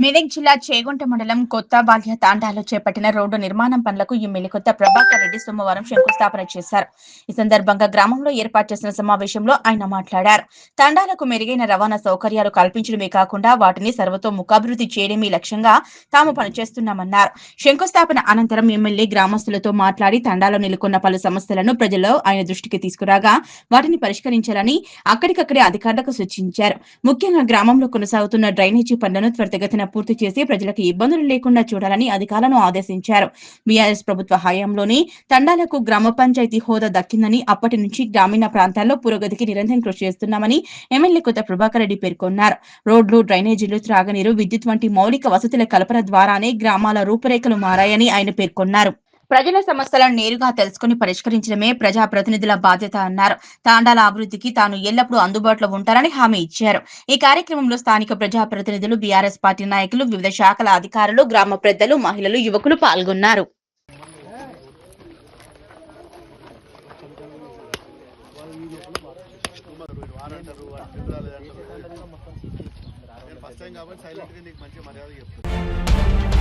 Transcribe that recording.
మెదక్ జిల్లా చేగుంట మండలం కొత్త బాల్య తాండాలో చేపట్టిన రోడ్డు నిర్మాణం పనులకు ఎమ్మెల్యే కొత్త ప్రభాకర్ రెడ్డి సోమవారం శంకుస్థాపన చేశారు. ఈ సందర్భంగా గ్రామంలో ఏర్పాటు చేసిన సమావేశంలో ఆయన మాట్లాడారు. తాండాలకు మెరుగైన రవాణా సౌకర్యాలు కల్పించడమే కాకుండా వాటిని సర్వతోముఖాభివృద్ధి చేయడమే లక్ష్యంగా తాము పనిచేస్తున్నామన్నారు. శంకుస్థాపన అనంతరం ఎమ్మెల్యే గ్రామస్తులతో మాట్లాడి తాండాలో నెలకొన్న పలు సమస్యలను ప్రజల్లో ఆయన దృష్టికి తీసుకురాగా వాటిని పరిష్కరించాలని అక్కడికక్కడే అధికారులకు సూచించారు. ముఖ్యంగా గ్రామంలో కొనసాగుతున్న డ్రైనేజీ పనులను త్వరితగతిన పూర్తి చేసి ప్రజలకు ఇబ్బందులు లేకుండా చూడాలని అధికారులను ఆదేశించారు. బీఆర్ఎస్ ప్రభుత్వ హయాంలోనే తండాలకు గ్రామ పంచాయతీ హోదా దక్కిందని అప్పటి నుంచి గ్రామీణ ప్రాంతాల్లో పురోగతికి నిరంతరం కృషి చేస్తున్నామని ఎమ్మెల్యే కొత్త ప్రభాకర్ రెడ్డి పేర్కొన్నారు. రోడ్లు, డ్రైనేజీలు, త్రాగునీరు, విద్యుత్ వంటి మౌలిక వసతుల కల్పన ద్వారానే గ్రామాల రూపురేఖలు మారాయని ఆయన పేర్కొన్నారు. ప్రజల సమస్యలను నేరుగా తెలుసుకుని పరిష్కరించడమే ప్రజాప్రతినిధుల బాధ్యత అన్నారు. తాండాల అభివృద్ధికి తాను ఎల్లప్పుడూ అందుబాటులో ఉంటారని హామీ ఇచ్చారు. ఈ కార్యక్రమంలో స్థానిక ప్రజాప్రతినిధులు, బీఆర్ఎస్ పార్టీ నాయకులు, వివిధ శాఖల అధికారులు, గ్రామ పెద్దలు, మహిళలు, యువకులు పాల్గొన్నారు. ఫస్ట్ టైం కాబట్టి సైలెంట్గా నీకు మంచి మర్యాద చెప్తాను.